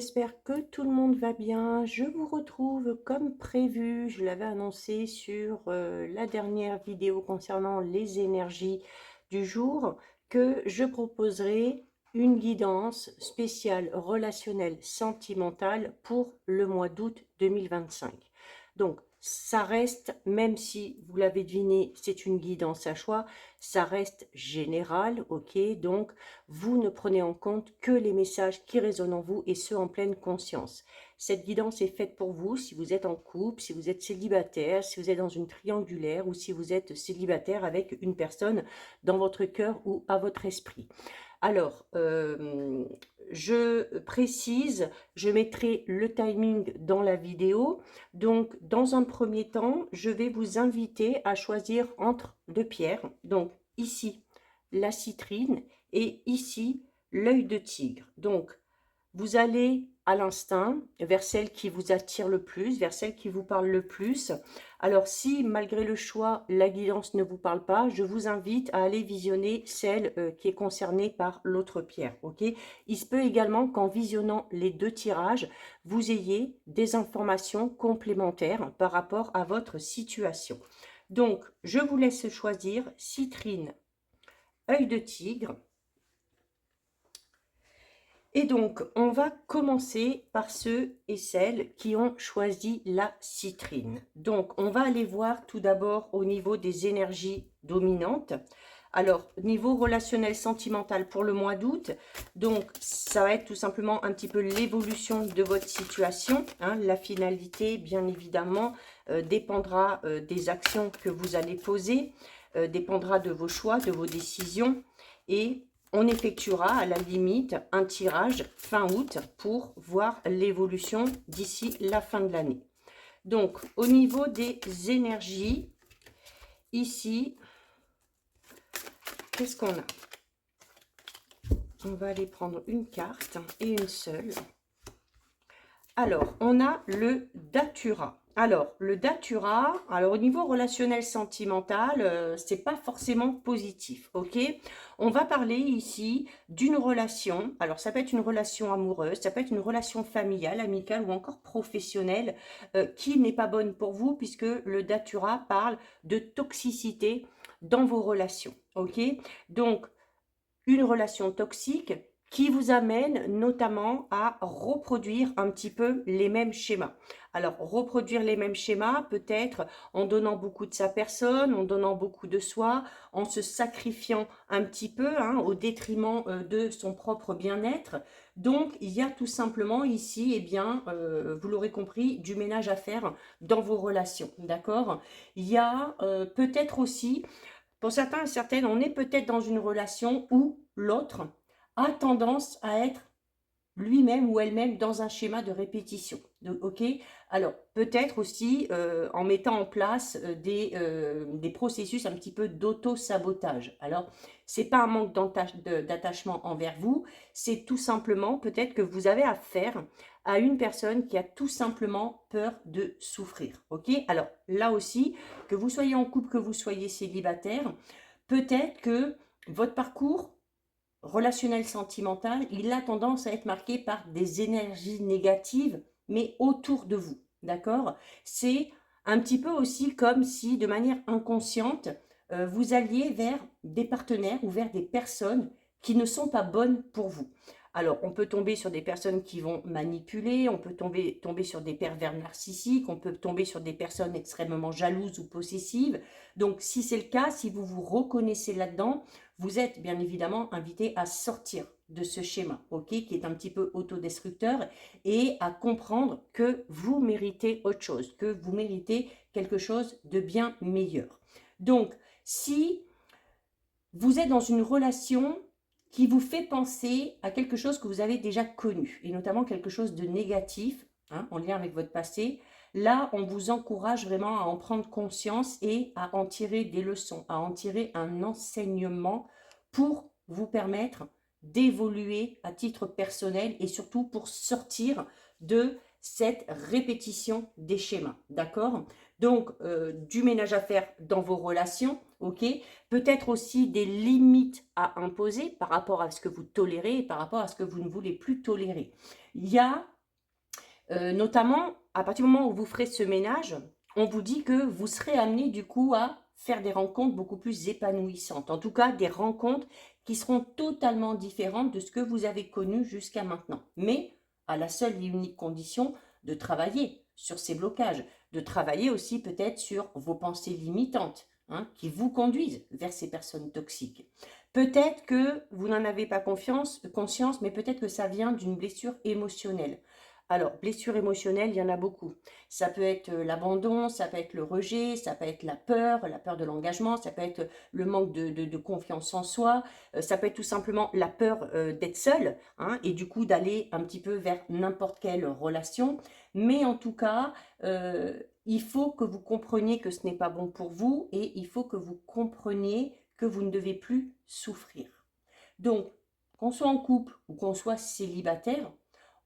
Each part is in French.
j'espère que tout le monde va bien. Je vous retrouve comme prévu, je l'avais annoncé sur la dernière vidéo concernant les énergies du jour, que je proposerai une guidance spéciale relationnelle sentimentale pour le mois d'août 2025. Donc, ça reste, même si vous l'avez deviné, c'est une guidance à choix, ça reste général, ok? Donc, vous ne prenez en compte que les messages qui résonnent en vous et ceux en pleine conscience. Cette guidance est faite pour vous si vous êtes en couple, si vous êtes célibataire, si vous êtes dans une triangulaire ou si vous êtes célibataire avec une personne dans votre cœur ou à votre esprit. Alors, je précise, je mettrai le timing dans la vidéo. Donc, dans un premier temps, je vais vous inviter à choisir entre deux pierres. Donc, ici, la citrine et ici, l'œil de tigre. Donc, vous allez à l'instinct vers celle qui vous attire le plus, vers celle qui vous parle le plus. Alors si malgré le choix, la guidance ne vous parle pas, je vous invite à aller visionner celle qui est concernée par l'autre pierre. Ok. Il se peut également qu'en visionnant les deux tirages, vous ayez des informations complémentaires par rapport à votre situation. Donc, je vous laisse choisir citrine, œil de tigre. Et donc, on va commencer par ceux et celles qui ont choisi la citrine. Donc, on va aller voir tout d'abord au niveau des énergies dominantes. Alors, niveau relationnel sentimental pour le mois d'août, donc ça va être tout simplement un petit peu l'évolution de votre situation. Hein. La finalité, bien évidemment, dépendra des actions que vous allez poser, dépendra de vos choix, de vos décisions. Et on effectuera à la limite un tirage fin août pour voir l'évolution d'ici la fin de l'année. Donc, au niveau des énergies, ici, qu'est-ce qu'on a? On va aller prendre une carte et une seule. Alors, on a le Datura. Alors, le Datura, alors au niveau relationnel sentimental, c'est pas forcément positif, ok? On va parler ici d'une relation, alors ça peut être une relation amoureuse, ça peut être une relation familiale, amicale ou encore professionnelle qui n'est pas bonne pour vous puisque le Datura parle de toxicité dans vos relations, ok? Donc, une relation toxique qui vous amène notamment à reproduire un petit peu les mêmes schémas. Alors, reproduire les mêmes schémas, peut-être en donnant beaucoup de sa personne, en donnant beaucoup de soi, en se sacrifiant un petit peu hein, au détriment de son propre bien-être. Donc, il y a tout simplement ici, eh bien, vous l'aurez compris, du ménage à faire dans vos relations, d'accord? Il y a peut-être aussi pour certains et certaines, on est peut-être dans une relation où l'autre a tendance à être lui-même ou elle-même dans un schéma de répétition. Ok. Alors, peut-être aussi en mettant en place des processus un petit peu d'auto-sabotage. Alors, c'est pas un manque d'attachement envers vous, c'est tout simplement peut-être que vous avez affaire à une personne qui a tout simplement peur de souffrir. Ok. Alors, là aussi, que vous soyez en couple, que vous soyez célibataire, peut-être que votre parcours relationnel sentimental, il a tendance à être marqué par des énergies négatives, mais autour de vous, d'accord? C'est un petit peu aussi comme si, de manière inconsciente, vous alliez vers des partenaires ou vers des personnes qui ne sont pas bonnes pour vous. Alors, on peut tomber sur des personnes qui vont manipuler, on peut tomber sur des pervers narcissiques, on peut tomber sur des personnes extrêmement jalouses ou possessives. Donc, si c'est le cas, si vous vous reconnaissez là-dedans, vous êtes bien évidemment invité à sortir de ce schéma, ok, qui est un petit peu autodestructeur, et à comprendre que vous méritez autre chose, que vous méritez quelque chose de bien meilleur. Donc, si vous êtes dans une relation qui vous fait penser à quelque chose que vous avez déjà connu, et notamment quelque chose de négatif, hein, en lien avec votre passé, là, on vous encourage vraiment à en prendre conscience et à en tirer des leçons, à en tirer un enseignement pour vous permettre d'évoluer à titre personnel et surtout pour sortir de cette répétition des schémas, d'accord? Donc, du ménage à faire dans vos relations, ok? Peut-être aussi des limites à imposer par rapport à ce que vous tolérez et par rapport à ce que vous ne voulez plus tolérer. Il y a notamment, à partir du moment où vous ferez ce ménage, on vous dit que vous serez amené du coup à faire des rencontres beaucoup plus épanouissantes. En tout cas, des rencontres qui seront totalement différentes de ce que vous avez connu jusqu'à maintenant. Mais à la seule et unique condition de travailler sur ces blocages, de travailler aussi peut-être sur vos pensées limitantes, hein, qui vous conduisent vers ces personnes toxiques. Peut-être que vous n'en avez pas conscience, mais peut-être que ça vient d'une blessure émotionnelle. Alors, blessures émotionnelles, il y en a beaucoup. Ça peut être l'abandon, ça peut être le rejet, ça peut être la peur de l'engagement, ça peut être le manque de confiance en soi, ça peut être tout simplement la peur d'être seul, hein, et du coup d'aller un petit peu vers n'importe quelle relation. Mais en tout cas, il faut que vous compreniez que ce n'est pas bon pour vous et il faut que vous compreniez que vous ne devez plus souffrir. Donc, qu'on soit en couple ou qu'on soit célibataire,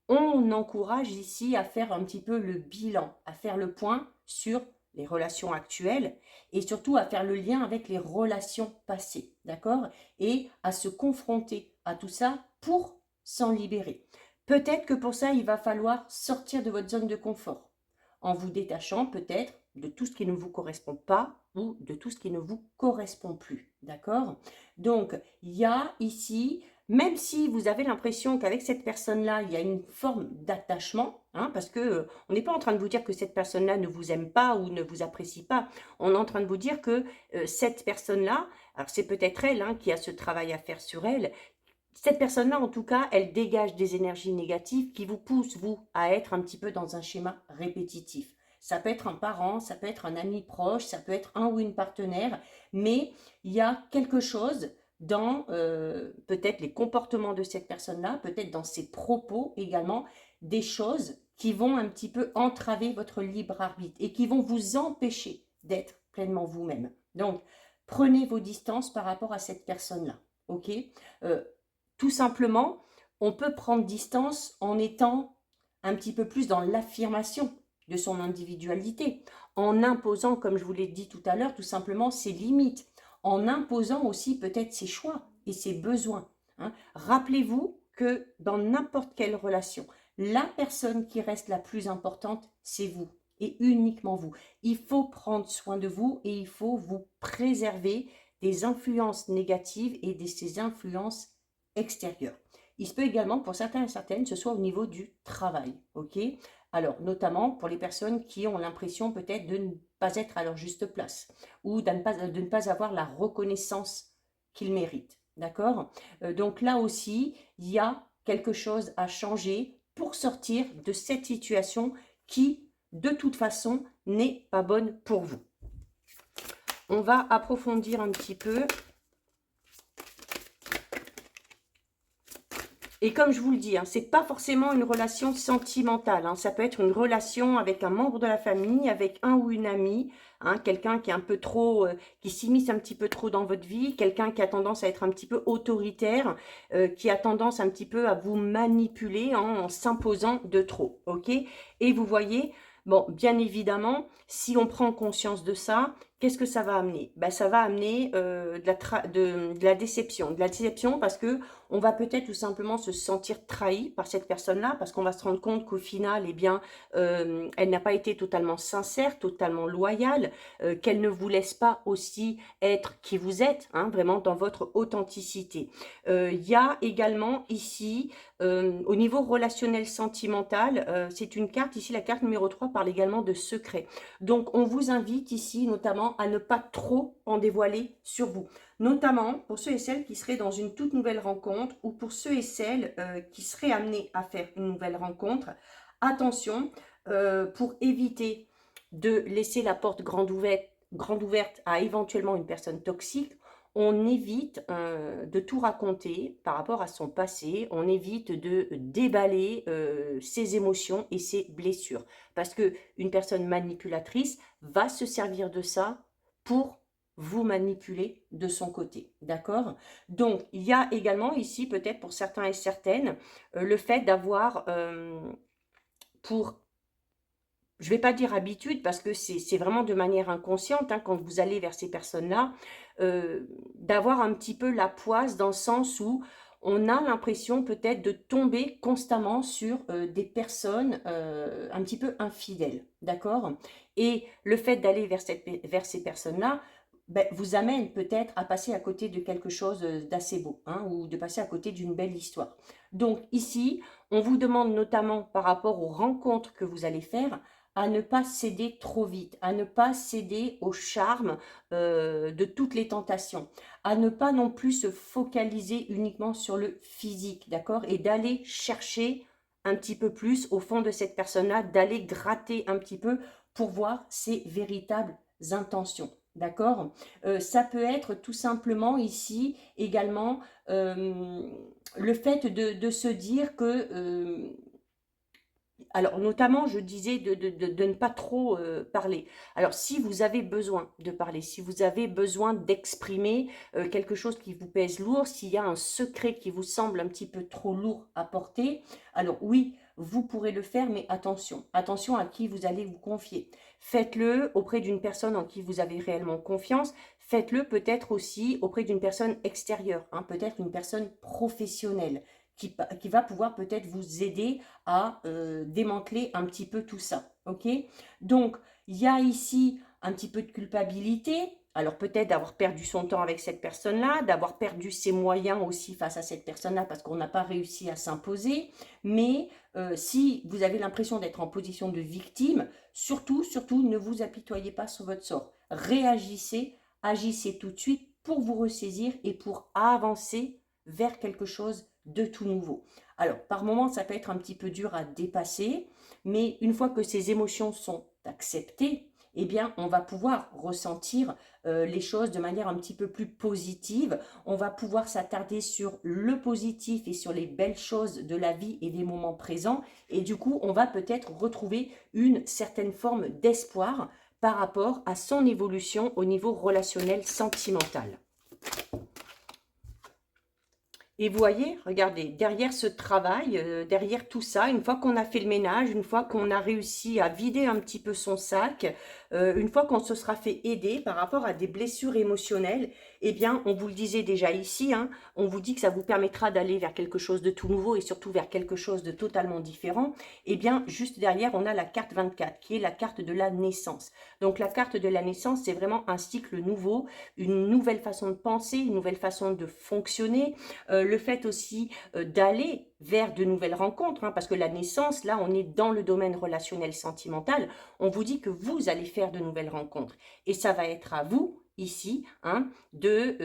on encourage ici à faire un petit peu le bilan, à faire le point sur les relations actuelles et surtout à faire le lien avec les relations passées, d'accord? Et à se confronter à tout ça pour s'en libérer. Peut-être que pour ça, il va falloir sortir de votre zone de confort en vous détachant peut-être de tout ce qui ne vous correspond pas ou de tout ce qui ne vous correspond plus, d'accord? Donc, il y a ici, même si vous avez l'impression qu'avec cette personne-là, il y a une forme d'attachement, hein, parce que on n'est pas en train de vous dire que cette personne-là ne vous aime pas ou ne vous apprécie pas. On est en train de vous dire que cette personne-là, alors c'est peut-être elle, hein, qui a ce travail à faire sur elle. Cette personne-là, en tout cas, elle dégage des énergies négatives qui vous poussent, vous, à être un petit peu dans un schéma répétitif. Ça peut être un parent, ça peut être un ami proche, ça peut être un ou une partenaire, mais il y a quelque chose dans peut-être les comportements de cette personne-là, peut-être dans ses propos également, des choses qui vont un petit peu entraver votre libre arbitre et qui vont vous empêcher d'être pleinement vous-même. Donc, prenez vos distances par rapport à cette personne-là, ok? Tout simplement, on peut prendre distance en étant un petit peu plus dans l'affirmation de son individualité, en imposant, comme je vous l'ai dit tout à l'heure, tout simplement ses limites, en imposant aussi peut-être ses choix et ses besoins, hein. Rappelez-vous que dans n'importe quelle relation, la personne qui reste la plus importante, c'est vous et uniquement vous. Il faut prendre soin de vous et il faut vous préserver des influences négatives et de ces influences extérieures. Il se peut également, pour certains et certaines, ce soit au niveau du travail, ok? Alors, notamment pour les personnes qui ont l'impression peut-être de ne pas être à leur juste place ou de ne pas avoir la reconnaissance qu'ils méritent, d'accord? Donc là aussi, il y a quelque chose à changer pour sortir de cette situation qui, de toute façon, n'est pas bonne pour vous. On va approfondir un petit peu. Et comme je vous le dis, hein, ce n'est pas forcément une relation sentimentale, hein, ça peut être une relation avec un membre de la famille, avec un ou une amie, hein, quelqu'un qui est un peu trop, qui s'immisce un petit peu trop dans votre vie, quelqu'un qui a tendance à être un petit peu autoritaire, qui a tendance un petit peu à vous manipuler, hein, en s'imposant de trop, ok? Et vous voyez, bon, bien évidemment, si on prend conscience de ça, qu'est-ce que ça va amener? Ben, ça va amener de la déception. De la déception parce que on va peut-être tout simplement se sentir trahi par cette personne-là, parce qu'on va se rendre compte qu'au final, eh bien, elle n'a pas été totalement sincère, totalement loyale, qu'elle ne vous laisse pas aussi être qui vous êtes, hein, vraiment dans votre authenticité. Il y a également ici, au niveau relationnel sentimental, c'est une carte, ici la carte numéro 3 parle également de secret. Donc on vous invite ici notamment à ne pas trop en dévoiler sur vous. Notamment pour ceux et celles qui seraient dans une toute nouvelle rencontre ou pour ceux et celles qui seraient amenés à faire une nouvelle rencontre. Attention, pour éviter de laisser la porte grande ouverte à éventuellement une personne toxique, on évite de tout raconter par rapport à son passé, on évite de déballer ses émotions et ses blessures. Parce qu'une personne manipulatrice va se servir de ça pour vous manipuler de son côté, d'accord? Donc, il y a également ici, peut-être pour certains et certaines, le fait d'avoir, pour je ne vais pas dire habitude, parce que c'est vraiment de manière inconsciente, hein, quand vous allez vers ces personnes-là, d'avoir un petit peu la poisse dans le sens où on a l'impression peut-être de tomber constamment sur des personnes un petit peu infidèles, d'accord? Et le fait d'aller vers ces personnes-là, ben, vous amène peut-être à passer à côté de quelque chose d'assez beau, hein, ou de passer à côté d'une belle histoire. Donc ici, on vous demande notamment par rapport aux rencontres que vous allez faire, à ne pas céder trop vite, à ne pas céder au charme de toutes les tentations, à ne pas non plus se focaliser uniquement sur le physique, d'accord? Et d'aller chercher un petit peu plus au fond de cette personne-là, d'aller gratter un petit peu pour voir ses véritables intentions. D'accord? Ça peut être tout simplement ici également le fait de se dire que alors, notamment, je disais de ne pas trop parler. Alors, si vous avez besoin de parler, si vous avez besoin d'exprimer quelque chose qui vous pèse lourd, s'il y a un secret qui vous semble un petit peu trop lourd à porter, alors oui, vous pourrez le faire, mais attention, attention à qui vous allez vous confier. Faites-le auprès d'une personne en qui vous avez réellement confiance. Faites-le peut-être aussi auprès d'une personne extérieure, hein, peut-être une personne professionnelle qui va pouvoir peut-être vous aider à démanteler un petit peu tout ça. Ok? Donc, il y a ici un petit peu de culpabilité. Alors peut-être d'avoir perdu son temps avec cette personne-là, d'avoir perdu ses moyens aussi face à cette personne-là parce qu'on n'a pas réussi à s'imposer. Mais si vous avez l'impression d'être en position de victime, surtout, surtout, ne vous apitoyez pas sur votre sort. Réagissez, agissez tout de suite pour vous ressaisir et pour avancer vers quelque chose de tout nouveau. Alors, par moments, ça peut être un petit peu dur à dépasser, mais une fois que ces émotions sont acceptées, eh bien, on va pouvoir ressentir les choses de manière un petit peu plus positive. On va pouvoir s'attarder sur le positif et sur les belles choses de la vie et des moments présents. Et du coup, on va peut-être retrouver une certaine forme d'espoir par rapport à son évolution au niveau relationnel sentimental. Et vous voyez, regardez, derrière ce travail, derrière tout ça, une fois qu'on a fait le ménage, une fois qu'on a réussi à vider un petit peu son sac, une fois qu'on se sera fait aider par rapport à des blessures émotionnelles, eh bien, on vous le disait déjà ici, hein, on vous dit que ça vous permettra d'aller vers quelque chose de tout nouveau et surtout vers quelque chose de totalement différent. Eh bien, juste derrière, on a la carte 24, qui est la carte de la naissance. Donc, la carte de la naissance, c'est vraiment un cycle nouveau, une nouvelle façon de penser, une nouvelle façon de fonctionner, le fait aussi d'aller vers de nouvelles rencontres, hein, parce que la naissance, là, on est dans le domaine relationnel sentimental, on vous dit que vous allez faire de nouvelles rencontres. Et ça va être à vous, ici, hein, de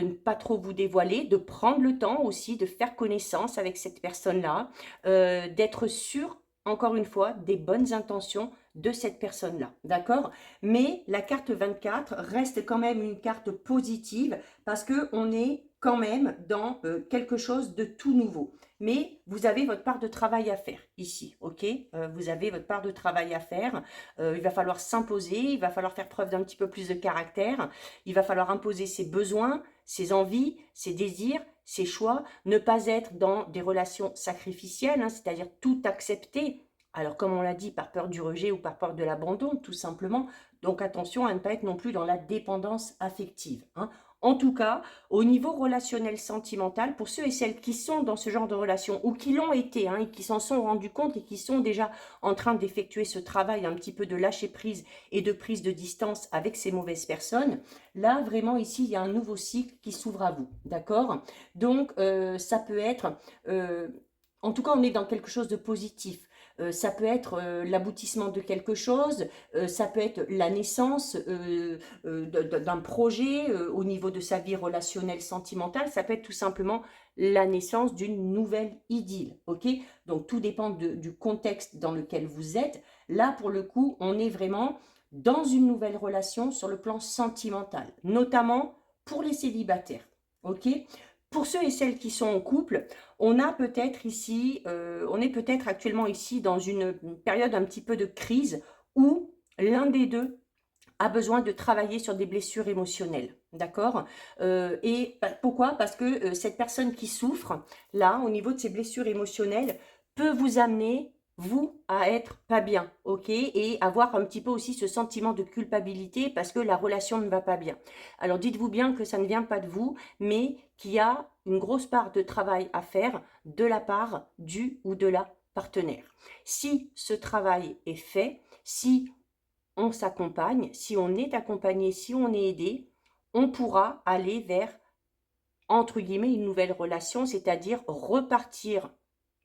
ne pas trop vous dévoiler, de prendre le temps aussi de faire connaissance avec cette personne-là, d'être sûr, encore une fois, des bonnes intentions de cette personne-là, d'accord? Mais la carte 24 reste quand même une carte positive parce qu'on est quand même dans quelque chose de tout nouveau. Mais vous avez votre part de travail à faire ici, ok? Vous avez votre part de travail à faire. Il va falloir s'imposer, il va falloir faire preuve d'un petit peu plus de caractère, il va falloir imposer ses besoins, ses envies, ses désirs, ses choix, ne pas être dans des relations sacrificielles, hein, c'est-à-dire tout accepter. Alors, comme on l'a dit, par peur du rejet ou par peur de l'abandon, tout simplement. Donc, attention à ne pas être non plus dans la dépendance affective, hein. En tout cas, au niveau relationnel sentimental, pour ceux et celles qui sont dans ce genre de relation ou qui l'ont été, hein, et qui s'en sont rendus compte et qui sont déjà en train d'effectuer ce travail un petit peu de lâcher prise et de prise de distance avec ces mauvaises personnes, là vraiment ici il y a un nouveau cycle qui s'ouvre à vous, d'accord? Donc ça peut être, en tout cas on est dans quelque chose de positif. Ça peut être l'aboutissement de quelque chose, ça peut être la naissance d'un projet au niveau de sa vie relationnelle sentimentale, ça peut être tout simplement la naissance d'une nouvelle idylle, ok? Donc tout dépend du contexte dans lequel vous êtes. Là, pour le coup, on est vraiment dans une nouvelle relation sur le plan sentimental, notamment pour les célibataires, ok? Pour ceux et celles qui sont en couple, on a peut-être ici, on est peut-être actuellement ici dans une période un petit peu de crise où l'un des deux a besoin de travailler sur des blessures émotionnelles, d'accord? Et pourquoi? Parce que cette personne qui souffre, là, au niveau de ses blessures émotionnelles, peut vous amener vous à être pas bien, ok? Et avoir un petit peu aussi ce sentiment de culpabilité parce que la relation ne va pas bien. Alors dites-vous bien que ça ne vient pas de vous, mais qu'il y a une grosse part de travail à faire de la part du ou de la partenaire. Si ce travail est fait, si on s'accompagne, si on est accompagné, si on est aidé, on pourra aller vers, entre guillemets, une nouvelle relation, c'est-à-dire repartir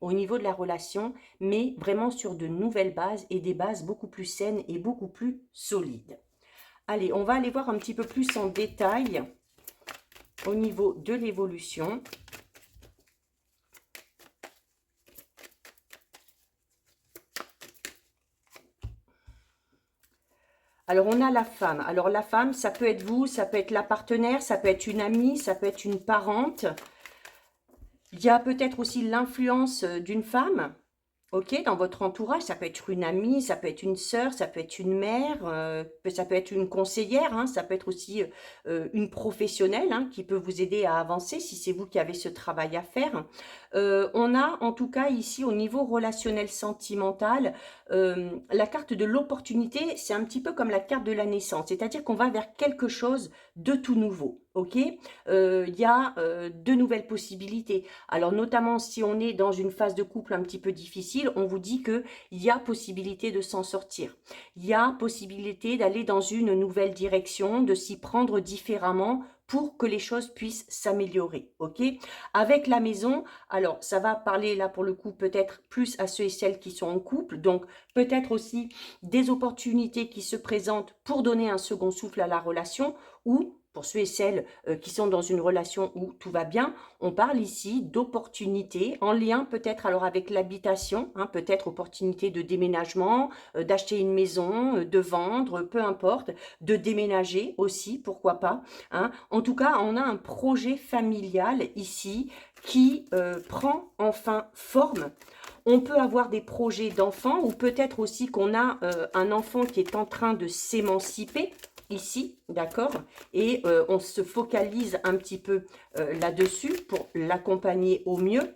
au niveau de la relation, mais vraiment sur de nouvelles bases et des bases beaucoup plus saines et beaucoup plus solides. Allez, on va aller voir un petit peu plus en détail au niveau de l'évolution. Alors, on a la femme. Alors, la femme, ça peut être vous, ça peut être la partenaire, ça peut être une amie, ça peut être une parente. Il y a peut-être aussi l'influence d'une femme, ok, dans votre entourage. Ça peut être une amie, ça peut être une sœur, ça peut être une mère, ça peut être une conseillère, hein, ça peut être aussi une professionnelle hein, qui peut vous aider à avancer si c'est vous qui avez ce travail à faire. On a en tout cas ici au niveau relationnel sentimental, la carte de l'opportunité, c'est un petit peu comme la carte de la naissance, c'est-à-dire qu'on va vers quelque chose de tout nouveau. Ok, il y a de nouvelles possibilités. Alors notamment si on est dans une phase de couple un petit peu difficile, on vous dit que il y a possibilité de s'en sortir. Il y a possibilité d'aller dans une nouvelle direction, de s'y prendre différemment pour que les choses puissent s'améliorer. Ok. Avec la maison, alors ça va parler là pour le coup peut-être plus à ceux et celles qui sont en couple, donc peut-être aussi des opportunités qui se présentent pour donner un second souffle à la relation, ou pour ceux et celles qui sont dans une relation où tout va bien, on parle ici d'opportunités en lien peut-être alors avec l'habitation, hein, peut-être opportunité de déménagement, d'acheter une maison, de vendre, peu importe, de déménager aussi, pourquoi pas. Hein. En tout cas, on a un projet familial ici qui prend enfin forme. On peut avoir des projets d'enfants ou peut-être aussi qu'on a un enfant qui est en train de s'émanciper ici, d'accord? Et on se focalise un petit peu là-dessus pour l'accompagner au mieux.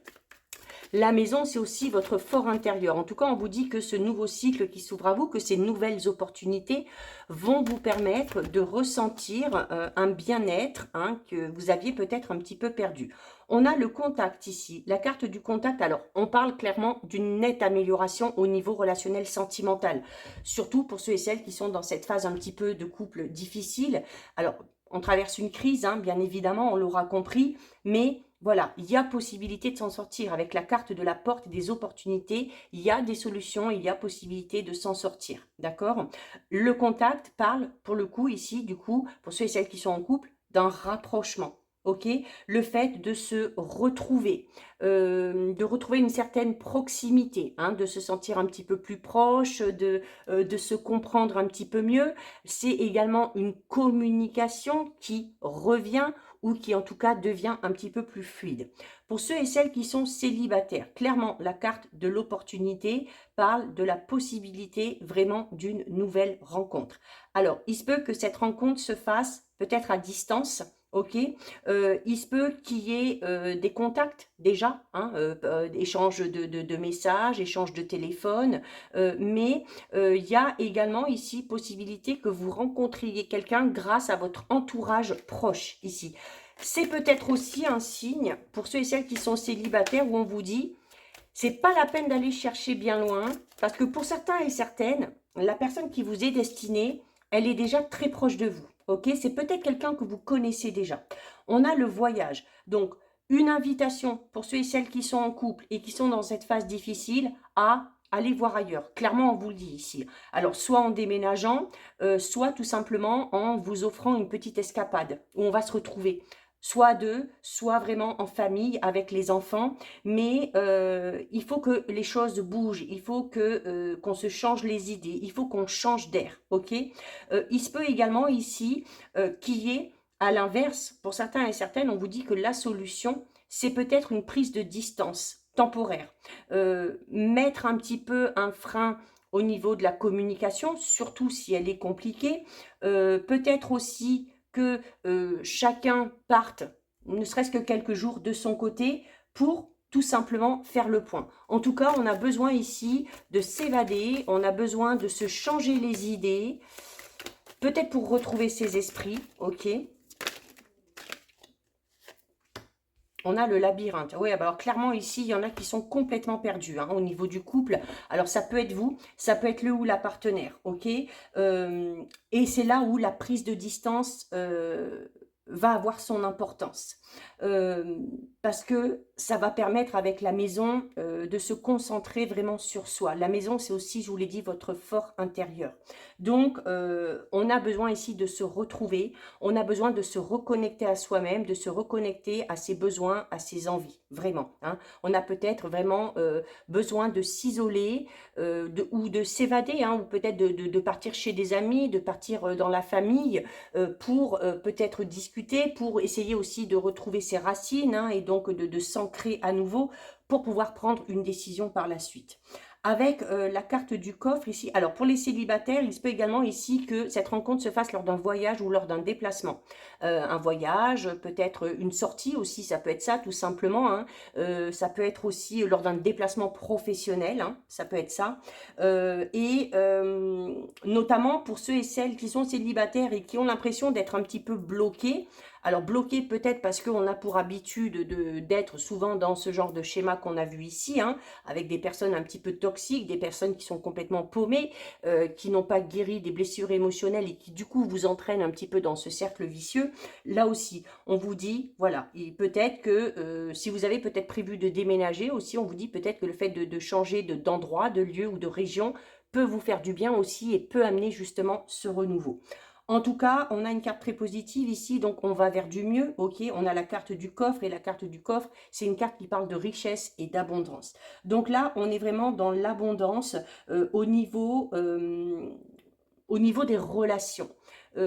La maison, c'est aussi votre fort intérieur. En tout cas, on vous dit que ce nouveau cycle qui s'ouvre à vous, que ces nouvelles opportunités vont vous permettre de ressentir un bien-être hein, que vous aviez peut-être un petit peu perdu. On a le contact ici, la carte du contact. Alors, on parle clairement d'une nette amélioration au niveau relationnel sentimental, surtout pour ceux et celles qui sont dans cette phase un petit peu de couple difficile. Alors, on traverse une crise, hein, bien évidemment, on l'aura compris, mais voilà, il y a possibilité de s'en sortir. Avec la carte de la porte et des opportunités, il y a des solutions, il y a possibilité de s'en sortir. D'accord? Le contact parle, pour le coup, ici, du coup, pour ceux et celles qui sont en couple, d'un rapprochement. Ok, le fait de retrouver une certaine proximité, hein, de se sentir un petit peu plus proche, de se comprendre un petit peu mieux. C'est également une communication qui revient ou qui en tout cas devient un petit peu plus fluide. Pour ceux et celles qui sont célibataires, clairement la carte de l'opportunité parle de la possibilité vraiment d'une nouvelle rencontre. Alors, il se peut que cette rencontre se fasse peut-être à distance, ok, il se peut qu'il y ait des contacts déjà, hein, échange de messages, échange de téléphone, mais il y a également ici possibilité que vous rencontriez quelqu'un grâce à votre entourage proche ici. C'est peut-être aussi un signe pour ceux et celles qui sont célibataires où on vous dit c'est pas la peine d'aller chercher bien loin parce que pour certains et certaines, la personne qui vous est destinée, elle est déjà très proche de vous. Ok, c'est peut-être quelqu'un que vous connaissez déjà. On a le voyage. Donc, une invitation pour ceux et celles qui sont en couple et qui sont dans cette phase difficile à aller voir ailleurs. Clairement, on vous le dit ici. Alors, soit en déménageant, soit tout simplement en vous offrant une petite escapade où on va se retrouver. Soit à deux, soit vraiment en famille avec les enfants. Mais il faut que les choses bougent. Il faut que qu'on se change les idées. Il faut qu'on change d'air. Ok. Il se peut également ici qu'il y ait, à l'inverse, pour certains et certaines, on vous dit que la solution, c'est peut-être une prise de distance temporaire. Mettre un petit peu un frein au niveau de la communication, surtout si elle est compliquée. Peut-être aussi que chacun parte, ne serait-ce que quelques jours de son côté, pour tout simplement faire le point. En tout cas, on a besoin ici de s'évader, on a besoin de se changer les idées, peut-être pour retrouver ses esprits, ok. On a le labyrinthe. Oui, alors clairement ici, il y en a qui sont complètement perdus au niveau du couple. Alors ça peut être vous, ça peut être le ou la partenaire, ok. Et c'est là où la prise de distance va avoir son importance. Parce que ça va permettre avec la maison de se concentrer vraiment sur soi. La maison, c'est aussi, je vous l'ai dit, votre fort intérieur. Donc, on a besoin ici de se retrouver, on a besoin de se reconnecter à soi-même, de se reconnecter à ses besoins, à ses envies, vraiment. On a peut-être vraiment besoin de s'isoler ou de s'évader, ou peut-être de partir chez des amis, de partir dans la famille pour peut-être discuter, pour essayer aussi de retrouver ses racines et donc de s'ancrer à nouveau pour pouvoir prendre une décision par la suite. Avec la carte du coffre ici, alors pour les célibataires, il se peut également ici que cette rencontre se fasse lors d'un voyage ou lors d'un déplacement. Un voyage, peut-être une sortie aussi, ça peut être ça tout simplement. Ça peut être aussi lors d'un déplacement professionnel, ça peut être ça. Notamment pour ceux et celles qui sont célibataires et qui ont l'impression d'être un petit peu bloqués. Alors bloqué peut-être parce qu'on a pour habitude d'être souvent dans ce genre de schéma qu'on a vu ici, avec des personnes un petit peu toxiques, des personnes qui sont complètement paumées, qui n'ont pas guéri des blessures émotionnelles et qui du coup vous entraînent un petit peu dans ce cercle vicieux. Là aussi, on vous dit, voilà, peut-être que si vous avez peut-être prévu de déménager aussi, on vous dit peut-être que le fait de changer d'endroit, de lieu ou de région peut vous faire du bien aussi et peut amener justement ce renouveau. En tout cas, on a une carte très positive ici, donc on va vers du mieux, ok. On a la carte du coffre, et la carte du coffre, c'est une carte qui parle de richesse et d'abondance. Donc là, on est vraiment dans l'abondance au niveau des relations.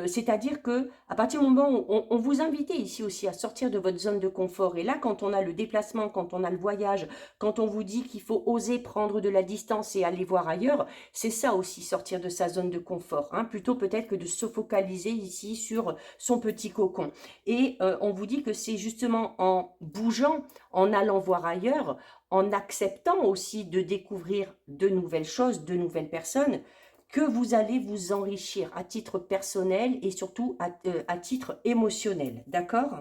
C'est-à-dire que à partir du moment où on vous invitait ici aussi à sortir de votre zone de confort, et là quand on a le déplacement, quand on a le voyage, quand on vous dit qu'il faut oser prendre de la distance et aller voir ailleurs, c'est ça aussi, sortir de sa zone de confort, plutôt peut-être que de se focaliser ici sur son petit cocon. Et on vous dit que c'est justement en bougeant, en allant voir ailleurs, en acceptant aussi de découvrir de nouvelles choses, de nouvelles personnes, que vous allez vous enrichir à titre personnel et surtout à titre émotionnel, d'accord?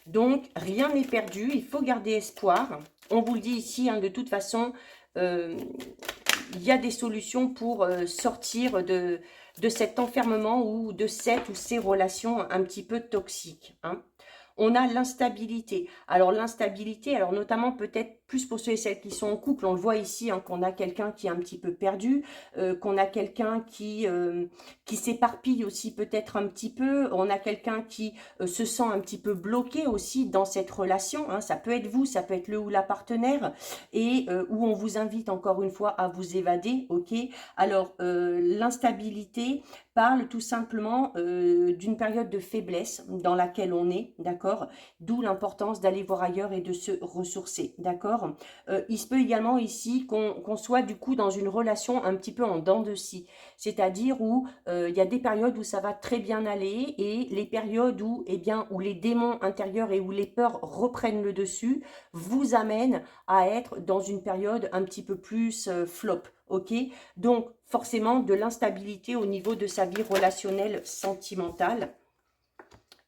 Donc, rien n'est perdu, il faut garder espoir. On vous le dit ici, de toute façon, il y a des solutions pour sortir de cet enfermement ou de cette ou ces relations un petit peu toxiques, On a l'instabilité. Alors l'instabilité, alors notamment peut-être plus pour ceux et celles qui sont en couple, on le voit ici, qu'on a quelqu'un qui est un petit peu perdu, qu'on a quelqu'un qui s'éparpille aussi peut-être un petit peu, on a quelqu'un qui se sent un petit peu bloqué aussi dans cette relation, ça peut être vous, ça peut être le ou la partenaire, et où on vous invite encore une fois à vous évader, ok. Alors l'instabilité parle tout simplement d'une période de faiblesse dans laquelle on est, d'accord, d'où l'importance d'aller voir ailleurs et de se ressourcer, d'accord. Il se peut également ici qu'on soit du coup dans une relation un petit peu en dents de scie, c'est-à-dire où il y a des périodes où ça va très bien aller et les périodes où, où les démons intérieurs et où les peurs reprennent le dessus vous amènent à être dans une période un petit peu plus flop, ok. Donc forcément de l'instabilité au niveau de sa vie relationnelle sentimentale.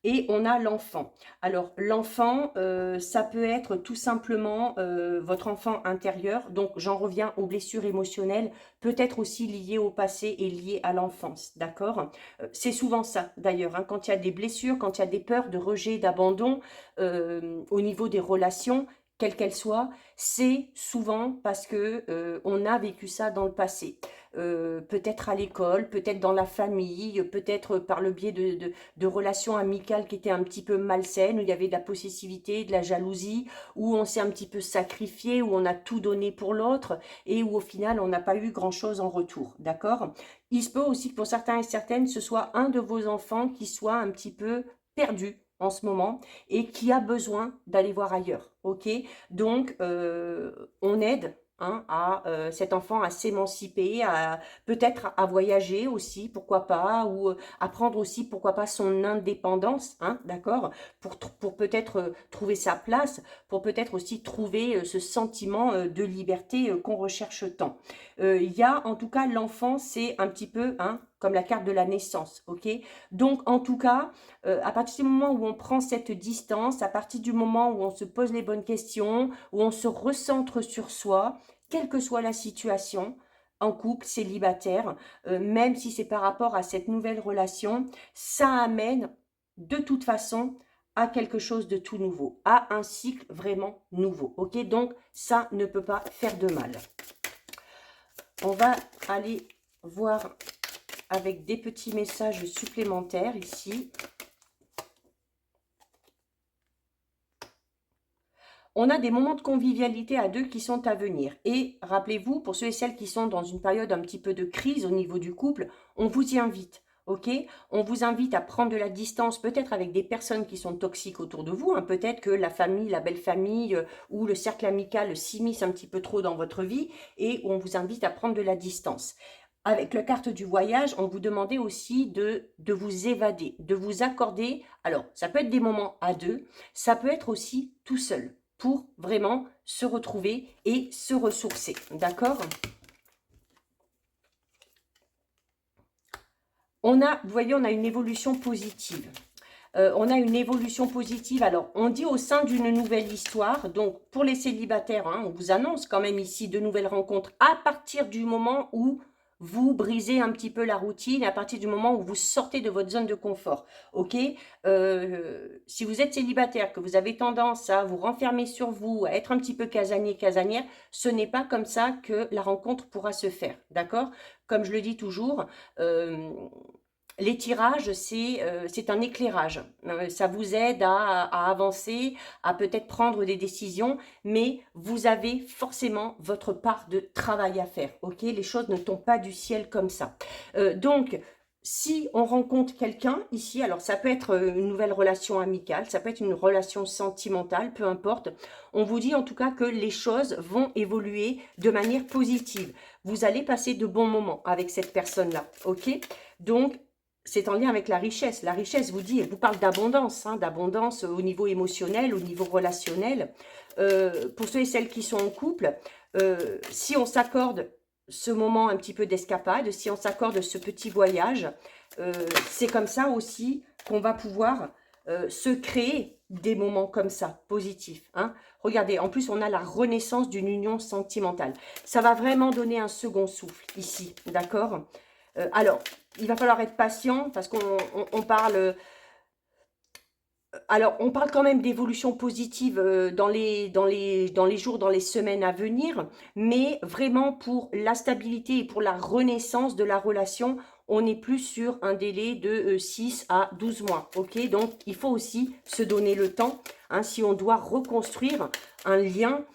Et on a l'enfant. Alors l'enfant, ça peut être tout simplement votre enfant intérieur. Donc j'en reviens aux blessures émotionnelles, peut-être aussi liées au passé et liées à l'enfance, d'accord. C'est souvent ça d'ailleurs, quand il y a des blessures, quand il y a des peurs de rejet, d'abandon au niveau des relations, quelles qu'elles soient, c'est souvent parce que on a vécu ça dans le passé. Peut-être à l'école, peut-être dans la famille, peut-être par le biais de relations amicales qui étaient un petit peu malsaines, où il y avait de la possessivité, de la jalousie, où on s'est un petit peu sacrifié, où on a tout donné pour l'autre, et où au final on n'a pas eu grand-chose en retour, d'accord. Il se peut aussi que pour certains et certaines, ce soit un de vos enfants qui soit un petit peu perdu en ce moment et qui a besoin d'aller voir ailleurs, ok. Donc on aide hein, cet enfant à s'émanciper, à peut-être à voyager aussi, pourquoi pas, ou à prendre aussi, pourquoi pas, son indépendance, hein, d'accord, pour peut-être trouver sa place, pour peut-être aussi trouver ce sentiment de liberté qu'on recherche tant. Il y a en tout cas l'enfant, c'est un petit peu, hein, comme la carte de la naissance, ok? Donc en tout cas, à partir du moment où on prend cette distance, à partir du moment où on se pose les bonnes questions, où on se recentre sur soi, quelle que soit la situation, en couple, célibataire, même si c'est par rapport à cette nouvelle relation, ça amène de toute façon à quelque chose de tout nouveau, à un cycle vraiment nouveau. Ok, donc ça ne peut pas faire de mal. On va aller voir avec des petits messages supplémentaires ici. On a des moments de convivialité à deux qui sont à venir. Et rappelez-vous, pour ceux et celles qui sont dans une période un petit peu de crise au niveau du couple, on vous y invite. Ok, on vous invite à prendre de la distance, peut-être avec des personnes qui sont toxiques autour de vous. Hein. Peut-être que la famille, la belle famille ou le cercle amical s'immisce un petit peu trop dans votre vie et on vous invite à prendre de la distance. Avec la carte du voyage, on vous demandait aussi de vous évader, de vous accorder. Alors, ça peut être des moments à deux, ça peut être aussi tout seul pour vraiment se retrouver et se ressourcer. D'accord ? Vous voyez, on a une évolution positive. On a une évolution positive. Alors, on dit au sein d'une nouvelle histoire. Donc, pour les célibataires, hein, on vous annonce quand même ici de nouvelles rencontres à partir du moment où vous brisez un petit peu la routine, à partir du moment où vous sortez de votre zone de confort. Ok, si vous êtes célibataire, que vous avez tendance à vous renfermer sur vous, à être un petit peu casanier, casanière, ce n'est pas comme ça que la rencontre pourra se faire. D'accord ? Comme je le dis toujours, les tirages, c'est un éclairage. Ça vous aide à avancer, à peut-être prendre des décisions, mais vous avez forcément votre part de travail à faire. Ok, les choses ne tombent pas du ciel comme ça. Donc, si on rencontre quelqu'un ici, alors ça peut être une nouvelle relation amicale, ça peut être une relation sentimentale, peu importe. On vous dit en tout cas que les choses vont évoluer de manière positive. Vous allez passer de bons moments avec cette personne-là. Ok, donc c'est en lien avec la richesse. La richesse vous parle d'abondance, hein, d'abondance au niveau émotionnel, au niveau relationnel. Pour ceux et celles qui sont en couple, si on s'accorde ce moment un petit peu d'escapade, si on s'accorde ce petit voyage, c'est comme ça aussi qu'on va pouvoir se créer des moments comme ça, positifs. Hein. Regardez, en plus, on a la renaissance d'une union sentimentale. Ça va vraiment donner un second souffle ici, d'accord ? Alors, il va falloir être patient parce qu'on parle... Alors, on parle quand même d'évolution positive dans les jours, dans les semaines à venir, mais vraiment pour la stabilité et pour la renaissance de la relation, on est plus sur un délai de 6 à 12 mois. Ok, donc, il faut aussi se donner le temps. Hein, si on doit reconstruire un lien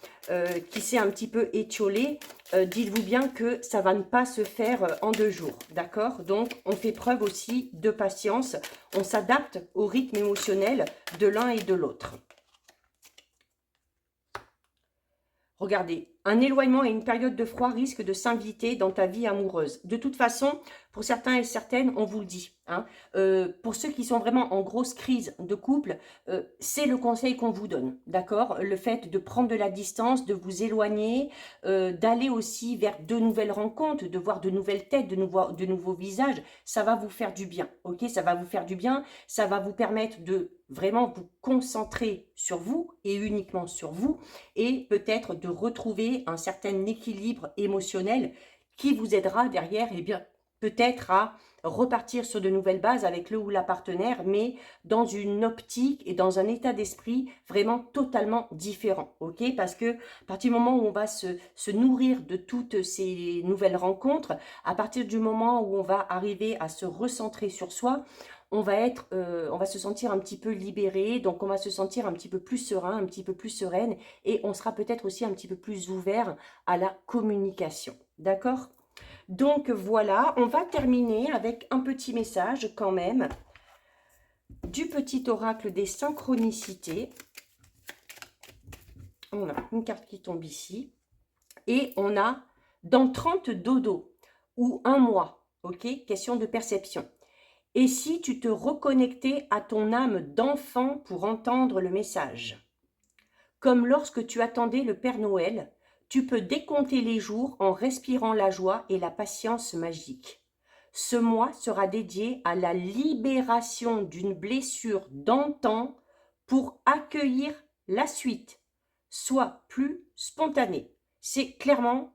qui s'est un petit peu étiolé, dites-vous bien que ça va ne pas se faire en 2 jours, d'accord? Donc, on fait preuve aussi de patience, on s'adapte au rythme émotionnel de l'un et de l'autre. Regardez, un éloignement et une période de froid risquent de s'inviter dans ta vie amoureuse. De toute façon, pour certains et certaines, on vous le dit. Hein, pour ceux qui sont vraiment en grosse crise de couple, c'est le conseil qu'on vous donne, d'accord? Le fait de prendre de la distance, de vous éloigner, d'aller aussi vers de nouvelles rencontres, de voir de nouvelles têtes, de nouveaux visages, ça va vous faire du bien, ok? Ça va vous faire du bien, ça va vous permettre de vraiment vous concentrer sur vous et uniquement sur vous et peut-être de retrouver un certain équilibre émotionnel qui vous aidera derrière, eh bien, peut-être à repartir sur de nouvelles bases avec le ou la partenaire, mais dans une optique et dans un état d'esprit vraiment totalement différent, ok? Parce que à partir du moment où on va se nourrir de toutes ces nouvelles rencontres, à partir du moment où on va arriver à se recentrer sur soi, on va se sentir un petit peu libéré, donc on va se sentir un petit peu plus serein, un petit peu plus sereine, et on sera peut-être aussi un petit peu plus ouvert à la communication, d'accord? Donc voilà, on va terminer avec un petit message quand même du petit oracle des synchronicités. On a une carte qui tombe ici. et on a dans 30 dodo ou un mois, ok? Question de perception. Et si tu te reconnectais à ton âme d'enfant pour entendre le message? Comme lorsque tu attendais le Père Noël, tu peux décompter les jours en respirant la joie et la patience magique. Ce mois sera dédié à la libération d'une blessure d'antan pour accueillir la suite, soit plus spontanée. C'est clairement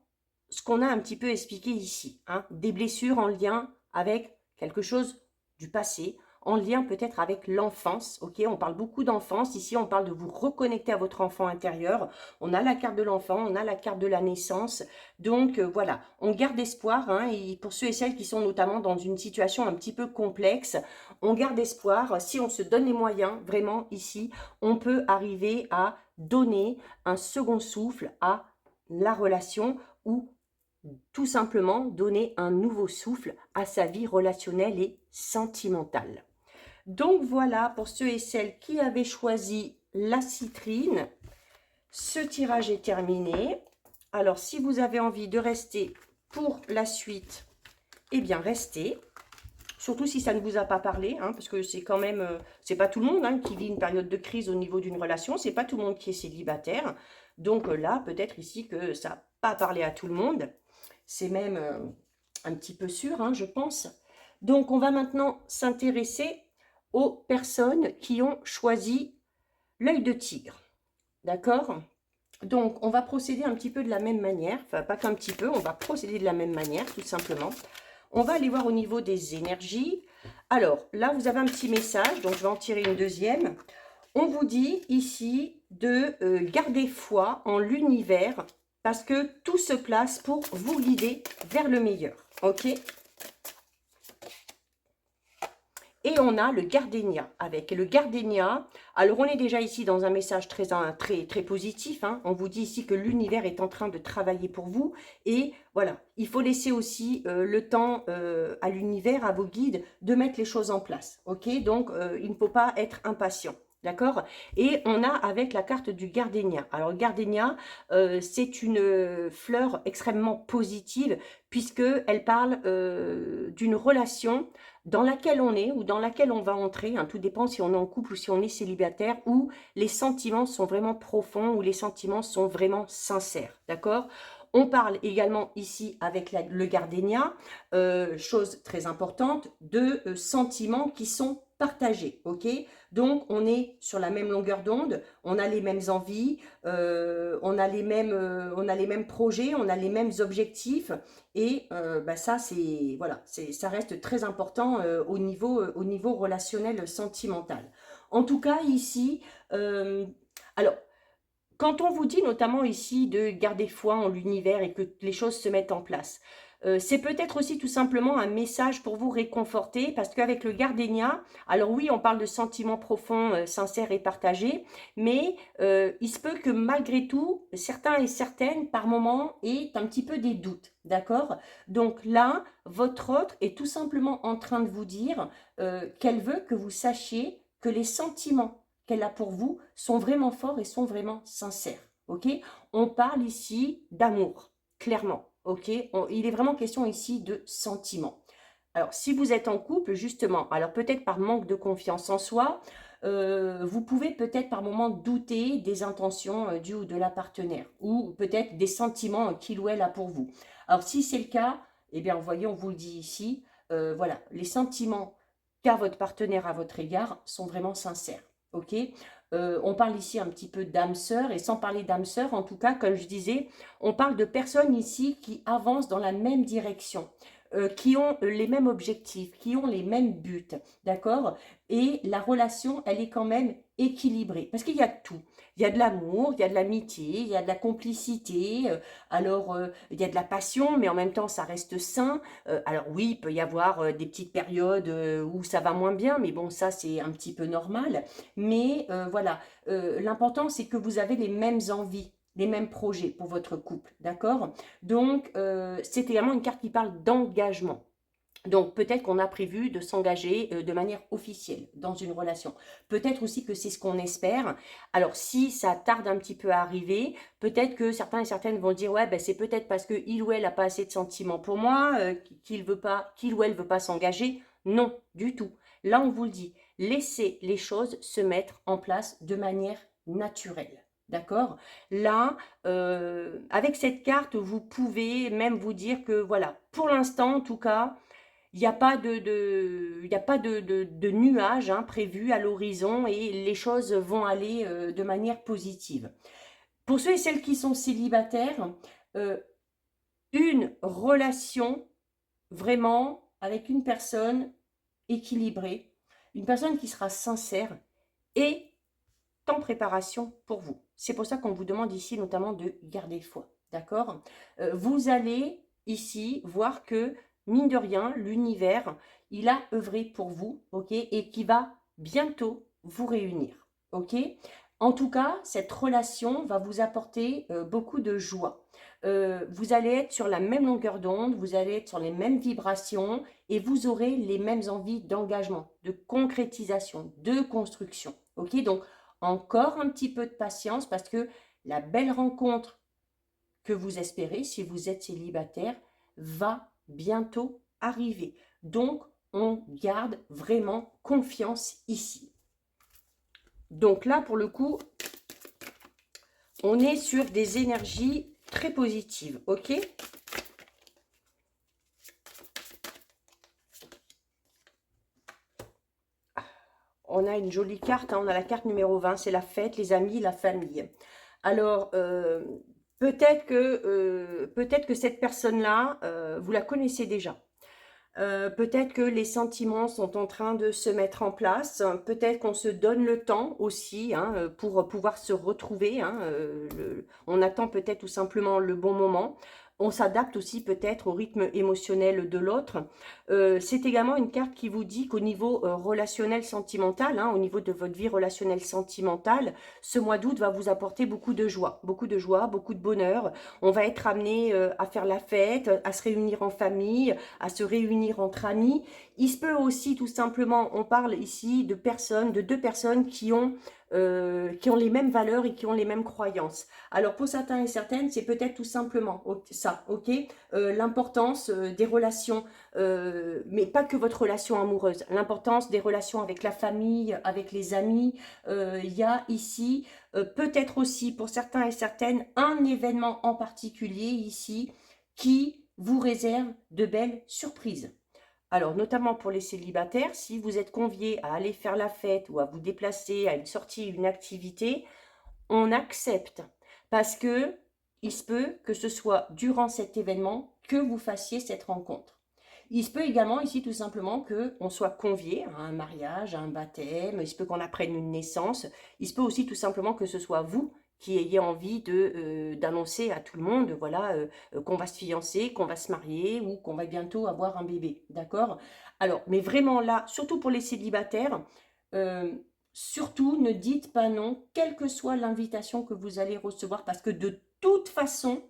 ce qu'on a un petit peu expliqué ici, hein, des blessures en lien avec quelque chose du passé, en lien peut-être avec l'enfance, ok? On parle beaucoup d'enfance, ici on parle de vous reconnecter à votre enfant intérieur, on a la carte de l'enfant, on a la carte de la naissance, donc voilà, on garde espoir, hein, et pour ceux et celles qui sont notamment dans une situation un petit peu complexe, on garde espoir, si on se donne les moyens, vraiment ici, on peut arriver à donner un second souffle à la relation ou tout simplement donner un nouveau souffle à sa vie relationnelle et sentimentale. Donc voilà, pour ceux et celles qui avaient choisi la citrine, ce tirage est terminé. Alors si vous avez envie de rester pour la suite, eh bien restez. Surtout si ça ne vous a pas parlé, hein, parce que c'est quand même, c'est pas tout le monde, hein, qui vit une période de crise au niveau d'une relation, c'est pas tout le monde qui est célibataire. Donc là, peut-être ici que ça n'a pas parlé à tout le monde. C'est même un petit peu sûr, hein, je pense. Donc on va maintenant s'intéresser aux personnes qui ont choisi l'œil de tigre. D'accord? Donc, on va procéder un petit peu de la même manière. Enfin, pas qu'un petit peu, on va procéder de la même manière, tout simplement. On va aller voir au niveau des énergies. Alors, là, vous avez un petit message, donc je vais en tirer une deuxième. On vous dit ici de garder foi en l'univers parce que tout se place pour vous guider vers le meilleur. Ok? Et on a le gardénia. Avec le gardénia, alors on est déjà ici dans un message très positif. Hein. On vous dit ici que l'univers est en train de travailler pour vous. Et voilà, il faut laisser aussi le temps à l'univers, à vos guides, de mettre les choses en place. Ok? Donc, il ne faut pas être impatient. D'accord? Et on a avec la carte du gardénia. Alors, le gardénia, c'est une fleur extrêmement positive puisqu'elle parle d'une relation dans laquelle on est ou dans laquelle on va entrer, hein, tout dépend si on est en couple ou si on est célibataire, où les sentiments sont vraiment profonds, où les sentiments sont vraiment sincères, d'accord? On parle également ici avec le gardénia, chose très importante, de sentiments qui sont partagés, ok? Donc, on est sur la même longueur d'onde, on a les mêmes envies, on a les mêmes projets, on a les mêmes objectifs, et ça, c'est voilà, ça reste très important au niveau relationnel sentimental. En tout cas, ici, alors, quand on vous dit notamment ici de garder foi en l'univers et que les choses se mettent en place, c'est peut-être aussi tout simplement un message pour vous réconforter parce qu'avec le gardénia, alors oui, on parle de sentiments profonds, sincères et partagés, mais il se peut que malgré tout, certains et certaines, par moment, aient un petit peu des doutes, d'accord? Donc là, votre autre est tout simplement en train de vous dire qu'elle veut que vous sachiez que les sentiments qu'elle a pour vous sont vraiment forts et sont vraiment sincères. Ok? On parle ici d'amour, clairement. Ok? Il est vraiment question ici de sentiments. Alors, si vous êtes en couple, justement, alors peut-être par manque de confiance en soi, vous pouvez peut-être par moment douter des intentions du ou de la partenaire, ou peut-être des sentiments qu'il ou elle a pour vous. Alors, si c'est le cas, eh bien, voyez, on vous le dit ici, voilà, les sentiments qu'a votre partenaire à votre égard sont vraiment sincères. Ok? On parle ici un petit peu d'âme sœur, et sans parler d'âme sœur, en tout cas, comme je disais, on parle de personnes ici qui avancent dans la même direction, qui ont les mêmes objectifs, qui ont les mêmes buts, d'accord? Et la relation, elle est quand même équilibrée, parce qu'il y a de tout. Il y a de l'amour, il y a de l'amitié, il y a de la complicité, il y a de la passion, mais en même temps, ça reste sain. Alors oui, il peut y avoir des petites périodes où ça va moins bien, mais bon, ça, c'est un petit peu normal. Mais voilà, l'important, c'est que vous avez les mêmes envies, les mêmes projets pour votre couple, d'accord? Donc, c'est également une carte qui parle d'engagement. Donc peut-être qu'on a prévu de s'engager de manière officielle dans une relation. Peut-être aussi que c'est ce qu'on espère. Alors si ça tarde un petit peu à arriver, peut-être que certains et certaines vont dire ouais ben c'est peut-être parce que il ou elle a pas assez de sentiments pour moi, qu'il ou elle veut pas s'engager. Non, du tout. Là on vous le dit, laissez les choses se mettre en place de manière naturelle. D'accord? Là, avec cette carte, vous pouvez même vous dire que voilà, pour l'instant en tout cas, il n'y a pas il y a pas de nuages hein, prévus à l'horizon et les choses vont aller de manière positive. Pour ceux et celles qui sont célibataires, euh, une relation vraiment avec une personne équilibrée, une personne qui sera sincère est en préparation pour vous. C'est pour ça qu'on vous demande ici notamment de garder foi. D'accord? Vous allez ici voir que, mine de rien, l'univers, il a œuvré pour vous, ok? Et qui va bientôt vous réunir, ok? En tout cas, cette relation va vous apporter beaucoup de joie. Vous allez être sur la même longueur d'onde, vous allez être sur les mêmes vibrations et vous aurez les mêmes envies d'engagement, de concrétisation, de construction. Ok? Donc, encore un petit peu de patience parce que la belle rencontre que vous espérez, si vous êtes célibataire, va bientôt arriver. Donc, on garde vraiment confiance ici. Donc là, pour le coup, on est sur des énergies très positives, ok? On a une jolie carte, hein, on a la carte numéro 20, c'est la fête, les amis, la famille. Alors, peut-être que cette personne-là, vous la connaissez déjà. Peut-être que les sentiments sont en train de se mettre en place. Peut-être qu'on se donne le temps aussi hein, pour pouvoir se retrouver. Hein, on attend peut-être tout simplement le bon moment. On s'adapte aussi peut-être au rythme émotionnel de l'autre. C'est également une carte qui vous dit qu'au niveau relationnel sentimental, hein, au niveau de votre vie relationnelle sentimentale, ce mois d'août va vous apporter beaucoup de joie, beaucoup de joie, beaucoup de bonheur. On va être amené à faire la fête, à se réunir en famille, à se réunir entre amis. Il se peut aussi tout simplement, on parle ici de personnes, de deux personnes qui ont les mêmes valeurs et qui ont les mêmes croyances. Alors pour certains et certaines, c'est peut-être tout simplement ça, ok? L'importance des relations, mais pas que votre relation amoureuse, l'importance des relations avec la famille, avec les amis. Il y a ici peut-être aussi pour certains et certaines un événement en particulier ici qui vous réserve de belles surprises. Alors, notamment pour les célibataires, si vous êtes conviés à aller faire la fête ou à vous déplacer à une sortie, une activité, on accepte parce que il se peut que ce soit durant cet événement que vous fassiez cette rencontre. Il se peut également ici tout simplement qu'on soit convié à un mariage, à un baptême, il se peut qu'on apprenne une naissance, il se peut aussi tout simplement que ce soit vous qui ayez envie d'annoncer à tout le monde voilà qu'on va se fiancer, qu'on va se marier ou qu'on va bientôt avoir un bébé, d'accord? Alors, mais vraiment là, surtout pour les célibataires, euh, surtout ne dites pas non, quelle que soit l'invitation que vous allez recevoir, parce que de toute façon,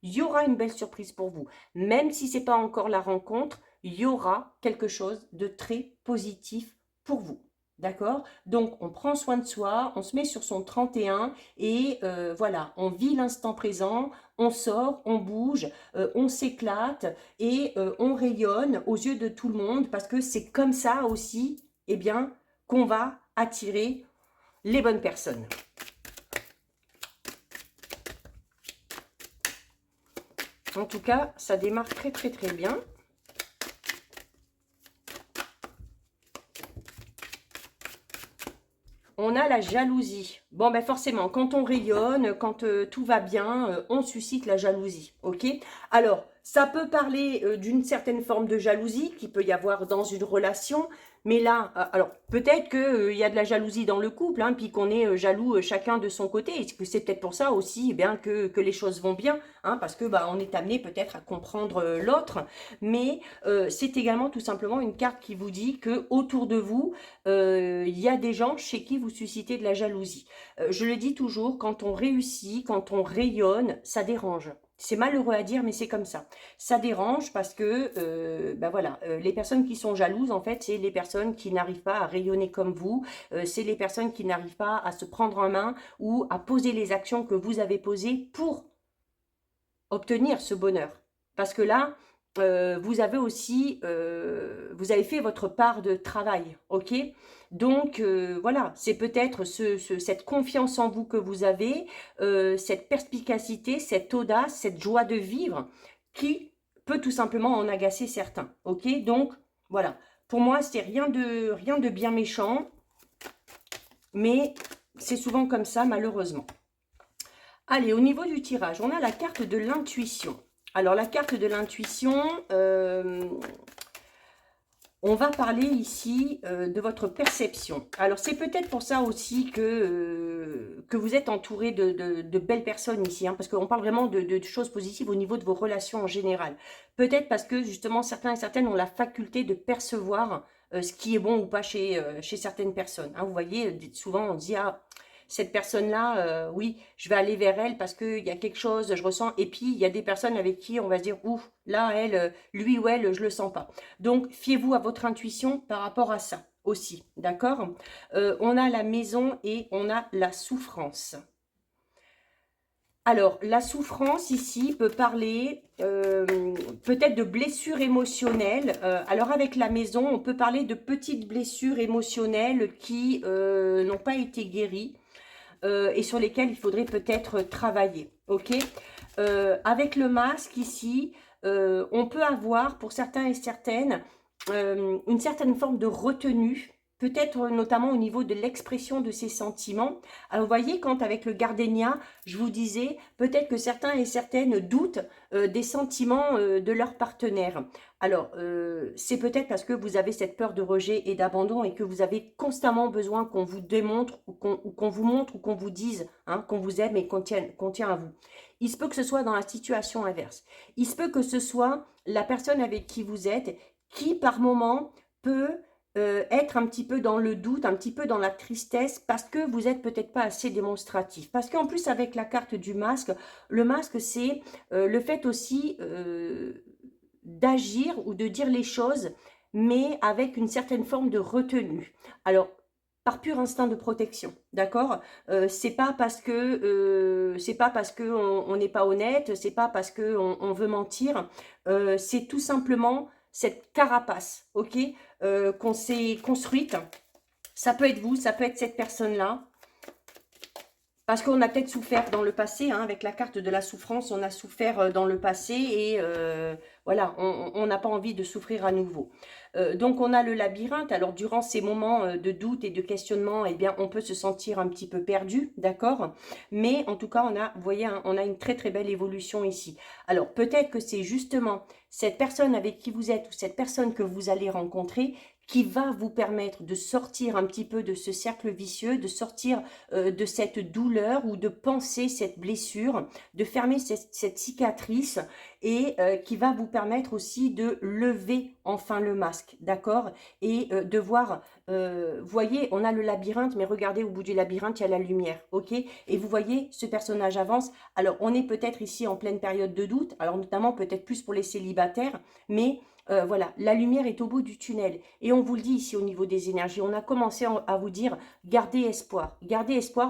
il y aura une belle surprise pour vous. Même si ce n'est pas encore la rencontre, il y aura quelque chose de très positif pour vous. D'accord? Donc, on prend soin de soi, on se met sur son 31 et voilà, on vit l'instant présent, on sort, on bouge, on s'éclate et on rayonne aux yeux de tout le monde parce que c'est comme ça aussi, eh bien, qu'on va attirer les bonnes personnes. En tout cas, ça démarre très très très bien. On a la jalousie. Bon, ben forcément, quand on rayonne, quand tout va bien, on suscite la jalousie, ok? Alors, ça peut parler d'une certaine forme de jalousie qui peut y avoir dans une relation, mais là, alors peut-être qu'il y a de la jalousie dans le couple, hein, puis qu'on est jaloux chacun de son côté, et que c'est peut-être pour ça aussi eh bien, que les choses vont bien, hein, parce que bah, on est amené peut-être à comprendre l'autre, mais c'est également tout simplement une carte qui vous dit que autour de vous, il y a des gens chez qui vous suscitez de la jalousie. Je le dis toujours, quand on réussit, quand on rayonne, ça dérange. C'est malheureux à dire, mais c'est comme ça. Ça dérange parce que, ben voilà, les personnes qui sont jalouses, en fait, c'est les personnes qui n'arrivent pas à rayonner comme vous, c'est les personnes qui n'arrivent pas à se prendre en main ou à poser les actions que vous avez posées pour obtenir ce bonheur. Parce que là, vous avez aussi, vous avez fait votre part de travail, ok? Donc voilà, c'est peut-être cette confiance en vous que vous avez, cette perspicacité, cette audace, cette joie de vivre qui peut tout simplement en agacer certains, ok? Donc voilà, pour moi, c'est rien de bien méchant, mais c'est souvent comme ça, malheureusement. Allez, au niveau du tirage, on a la carte de l'intuition. Alors, la carte de l'intuition, on va parler ici de votre perception. Alors, c'est peut-être pour ça aussi que vous êtes entouré de belles personnes ici, hein, parce qu'on parle vraiment de choses positives au niveau de vos relations en général. Peut-être parce que, justement, certains et certaines ont la faculté de percevoir ce qui est bon ou pas chez certaines personnes. Hein. Vous voyez, souvent, on dit « Ah, cette personne-là, oui, je vais aller vers elle parce qu'il y a quelque chose, je ressens. » Et puis, il y a des personnes avec qui on va se dire « Ouf, là, elle, lui ou elle, je le sens pas. » Donc, fiez-vous à votre intuition par rapport à ça aussi, d'accord? On a la maison et on a la souffrance. Alors, la souffrance ici peut parler peut-être de blessures émotionnelles. Alors, avec la maison, on peut parler de petites blessures émotionnelles qui n'ont pas été guéries. Et sur lesquels il faudrait peut-être travailler, ok? Avec le masque ici, on peut avoir pour certains et certaines une certaine forme de retenue, peut-être notamment au niveau de l'expression de ses sentiments. Alors vous voyez, quand avec le gardénia, je vous disais, peut-être que certains et certaines doutent des sentiments de leur partenaire. Alors, c'est peut-être parce que vous avez cette peur de rejet et d'abandon et que vous avez constamment besoin qu'on vous démontre ou qu'on vous montre ou qu'on vous dise hein, qu'on vous aime et qu'on tient à vous. Il se peut que ce soit dans la situation inverse. Il se peut que ce soit la personne avec qui vous êtes qui, par moment, peut être un petit peu dans le doute, un petit peu dans la tristesse parce que vous n'êtes peut-être pas assez démonstratif. Parce qu'en plus, avec la carte du masque, le masque, c'est le fait aussi d'agir ou de dire les choses, mais avec une certaine forme de retenue. Alors, par pur instinct de protection, d'accord? C'est pas parce que on n'est pas honnête, c'est pas parce que on veut mentir, c'est tout simplement cette carapace, ok, qu'on s'est construite. Ça peut être vous, ça peut être cette personne-là. Parce qu'on a peut-être souffert dans le passé, hein, avec la carte de la souffrance, on a souffert dans le passé et voilà, on n'a pas envie de souffrir à nouveau. Donc on a le labyrinthe, alors durant ces moments de doute et de questionnement, eh bien on peut se sentir un petit peu perdu, d'accord? Mais en tout cas, vous voyez, hein, on a une très très belle évolution ici. Alors peut-être que c'est justement cette personne avec qui vous êtes ou cette personne que vous allez rencontrer qui va vous permettre de sortir un petit peu de ce cercle vicieux, de sortir de cette douleur ou de penser cette blessure, de fermer cette cicatrice et qui va vous permettre aussi de lever enfin le masque, d'accord? Et de voir, vous voyez, on a le labyrinthe, mais regardez au bout du labyrinthe, il y a la lumière, ok? Et vous voyez, ce personnage avance. Alors, on est peut-être ici en pleine période de doute, alors notamment peut-être plus pour les célibataires, mais voilà, la lumière est au bout du tunnel. Et on vous le dit ici au niveau des énergies, on a commencé à vous dire, gardez espoir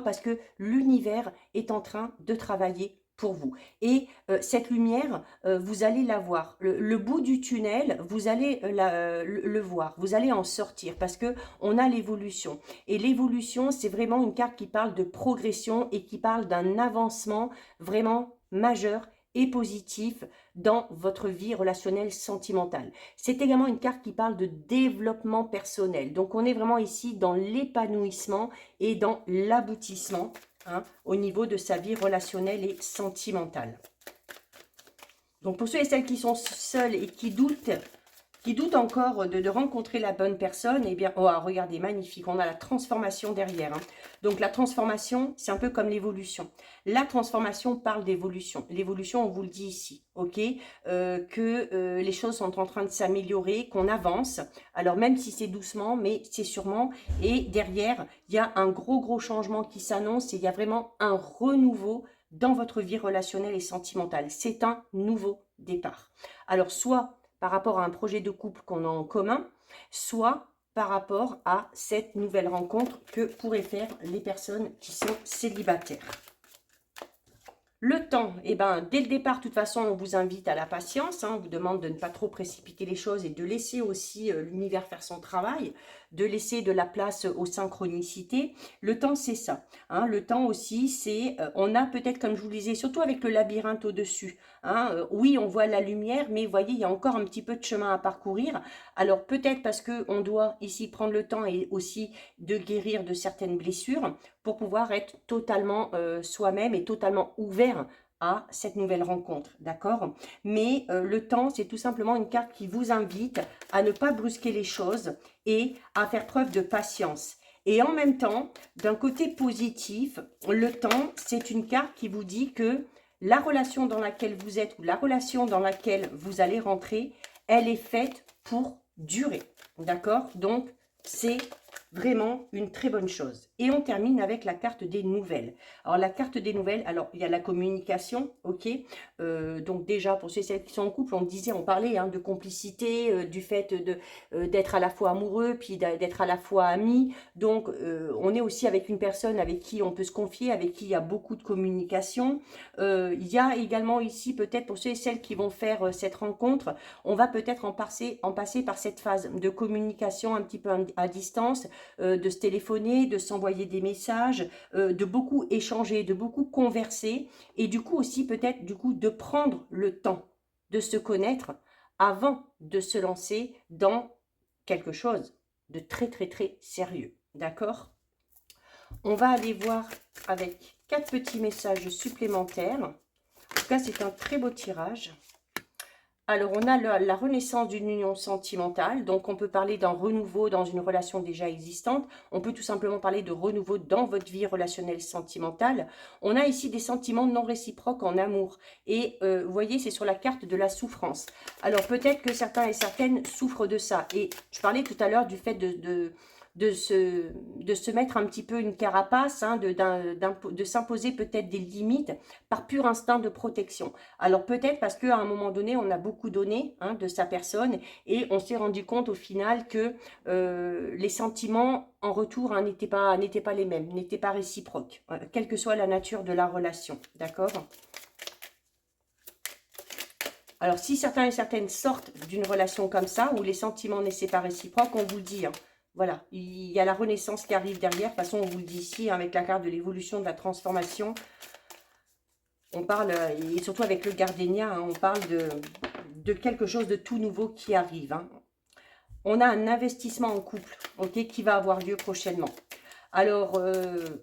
parce que l'univers est en train de travailler pour vous. Et cette lumière, vous allez la voir. Le bout du tunnel, vous allez le voir, vous allez en sortir parce que on a l'évolution. Et l'évolution, c'est vraiment une carte qui parle de progression et qui parle d'un avancement vraiment majeur et positif dans votre vie relationnelle sentimentale. C'est également une carte qui parle de développement personnel. Donc, on est vraiment ici dans l'épanouissement et dans l'aboutissement hein, au niveau de sa vie relationnelle et sentimentale. Donc, pour ceux et celles qui sont seuls et qui doutent encore de rencontrer la bonne personne, eh bien, oh, regardez, magnifique, on a la transformation derrière. Hein. Donc, la transformation, c'est un peu comme l'évolution. La transformation parle d'évolution. L'évolution, on vous le dit ici, ok, que les choses sont en train de s'améliorer, qu'on avance. Alors, même si c'est doucement, mais c'est sûrement. Et derrière, il y a un gros changement qui s'annonce et il y a vraiment un renouveau dans votre vie relationnelle et sentimentale. C'est un nouveau départ. Alors, soit par rapport à un projet de couple qu'on a en commun, soit par rapport à cette nouvelle rencontre que pourraient faire les personnes qui sont célibataires. Le temps, eh ben, dès le départ, de toute façon, on vous invite à la patience, hein, on vous demande de ne pas trop précipiter les choses et de laisser aussi l'univers faire son travail, de laisser de la place aux synchronicités. Le temps, c'est ça. Hein, le temps aussi, c'est, on a peut-être, comme je vous le disais, surtout avec le labyrinthe au-dessus, hein, oui, on voit la lumière, mais vous voyez, il y a encore un petit peu de chemin à parcourir. Alors peut-être parce qu'on doit ici prendre le temps et aussi de guérir de certaines blessures, pour pouvoir être totalement soi-même et totalement ouvert à cette nouvelle rencontre, d'accord? Mais le temps, c'est tout simplement une carte qui vous invite à ne pas brusquer les choses et à faire preuve de patience. Et en même temps, d'un côté positif, le temps, c'est une carte qui vous dit que la relation dans laquelle vous êtes ou la relation dans laquelle vous allez rentrer, elle est faite pour durer, d'accord? Donc, c'est vraiment une très bonne chose. Et on termine avec la carte des nouvelles. Alors la carte des nouvelles, alors il y a la communication, ok. Donc déjà pour ceux et celles qui sont en couple, on parlait hein, de complicité, du fait d'être à la fois amoureux, puis d'être à la fois ami. Donc on est aussi avec une personne avec qui on peut se confier, avec qui il y a beaucoup de communication. Il y a également ici peut-être pour ceux et celles qui vont faire cette rencontre, on va peut-être en passer par cette phase de communication un petit peu à distance, de se téléphoner, de s'envoyer des messages, de beaucoup échanger, de beaucoup converser et du coup aussi peut-être du coup de prendre le temps de se connaître avant de se lancer dans quelque chose de très très très sérieux. D'accord? On va aller voir avec 4 petits messages supplémentaires. En tout cas, c'est un très beau tirage. Alors, on a la renaissance d'une union sentimentale. Donc, on peut parler d'un renouveau dans une relation déjà existante. On peut tout simplement parler de renouveau dans votre vie relationnelle sentimentale. On a ici des sentiments non réciproques en amour. Et vous voyez, c'est sur la carte de la souffrance. Alors, peut-être que certains et certaines souffrent de ça. Et je parlais tout à l'heure du fait de se mettre un petit peu une carapace, hein, de s'imposer peut-être des limites par pur instinct de protection. Alors peut-être parce qu'à un moment donné, on a beaucoup donné hein, de sa personne et on s'est rendu compte au final que les sentiments en retour hein, n'étaient pas les mêmes, n'étaient pas réciproques, quelle que soit la nature de la relation, d'accord ? Alors, si certains et certaines sortent d'une relation comme ça, où les sentiments n'étaient pas réciproques, on vous le dit, hein, voilà, il y a la renaissance qui arrive derrière. De toute façon, on vous le dit ici, hein, avec la carte de l'évolution, de la transformation. On parle, et surtout avec le gardénia, hein, on parle de quelque chose de tout nouveau qui arrive. Hein. On a un investissement en couple, ok, qui va avoir lieu prochainement. Alors,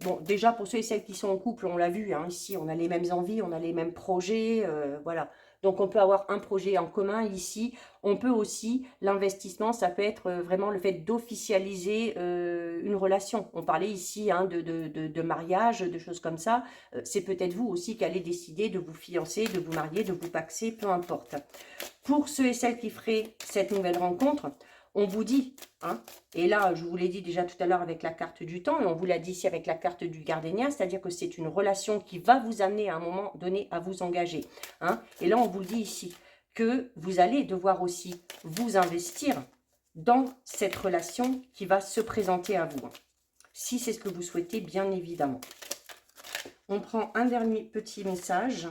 bon, déjà pour ceux et celles qui sont en couple, on l'a vu, hein, ici, on a les mêmes envies, on a les mêmes projets, voilà. Donc, on peut avoir un projet en commun ici. On peut aussi, l'investissement, ça peut être vraiment le fait d'officialiser une relation. On parlait ici hein, de mariage, de choses comme ça. C'est peut-être vous aussi qui allez décider de vous fiancer, de vous marier, de vous paxer, peu importe. Pour ceux et celles qui feraient cette nouvelle rencontre, on vous dit, hein, et là, je vous l'ai dit déjà tout à l'heure avec la carte du temps, et on vous l'a dit ici avec la carte du gardénia, c'est-à-dire que c'est une relation qui va vous amener à un moment donné à vous engager. Hein, et là, on vous le dit ici, que vous allez devoir aussi vous investir dans cette relation qui va se présenter à vous. Hein, si c'est ce que vous souhaitez, bien évidemment. On prend un dernier petit message.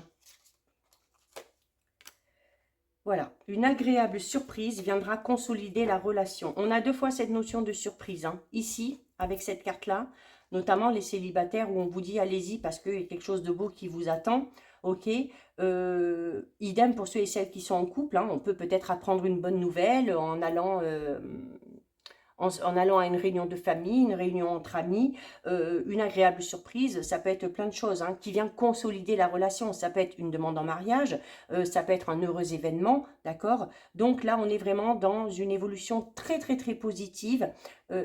Voilà, une agréable surprise viendra consolider la relation. On a deux fois cette notion de surprise. Hein. Ici, avec cette carte-là, notamment les célibataires où on vous dit allez-y parce qu'il y a quelque chose de beau qui vous attend. Ok, idem pour ceux et celles qui sont en couple. Hein. On peut peut-être apprendre une bonne nouvelle en allant... en allant à une réunion de famille, une réunion entre amis, une agréable surprise, ça peut être plein de choses hein, qui vient consolider la relation. Ça peut être une demande en mariage, ça peut être un heureux événement, d'accord? Donc là, on est vraiment dans une évolution très, très, très positive.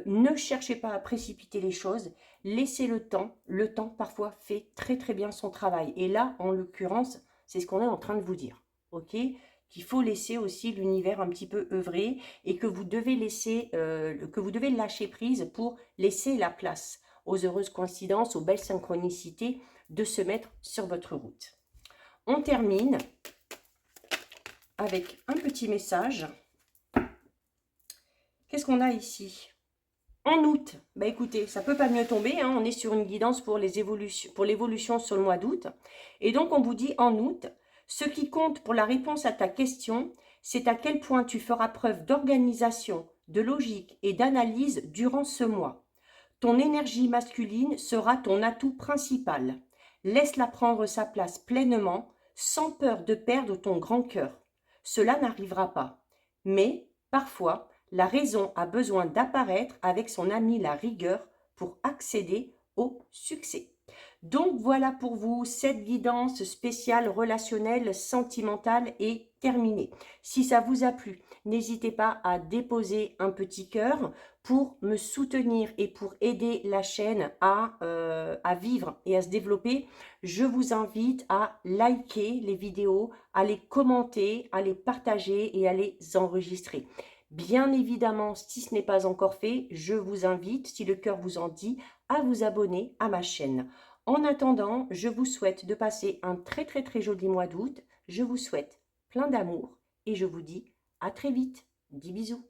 Ne cherchez pas à précipiter les choses, laissez le temps. Le temps, parfois, fait très, très bien son travail. Et là, en l'occurrence, c'est ce qu'on est en train de vous dire, ok? Qu'il faut laisser aussi l'univers un petit peu œuvrer et que vous devez lâcher prise pour laisser la place aux heureuses coïncidences, aux belles synchronicités de se mettre sur votre route. On termine avec un petit message. Qu'est-ce qu'on a ici? En août, bah écoutez, ça peut pas mieux tomber, hein, on est sur une guidance pour l'évolution sur le mois d'août. Et donc on vous dit en août, ce qui compte pour la réponse à ta question, c'est à quel point tu feras preuve d'organisation, de logique et d'analyse durant ce mois. Ton énergie masculine sera ton atout principal. Laisse-la prendre sa place pleinement, sans peur de perdre ton grand cœur. Cela n'arrivera pas. Mais, parfois, la raison a besoin d'apparaître avec son ami la rigueur pour accéder au succès. Donc voilà pour vous, cette guidance spéciale relationnelle, sentimentale est terminée. Si ça vous a plu, n'hésitez pas à déposer un petit cœur pour me soutenir et pour aider la chaîne à vivre et à se développer. Je vous invite à liker les vidéos, à les commenter, à les partager et à les enregistrer. Bien évidemment, si ce n'est pas encore fait, je vous invite, si le cœur vous en dit, à vous abonner à ma chaîne. En attendant, je vous souhaite de passer un très joli mois d'août. Je vous souhaite plein d'amour et je vous dis à très vite. 10 bisous.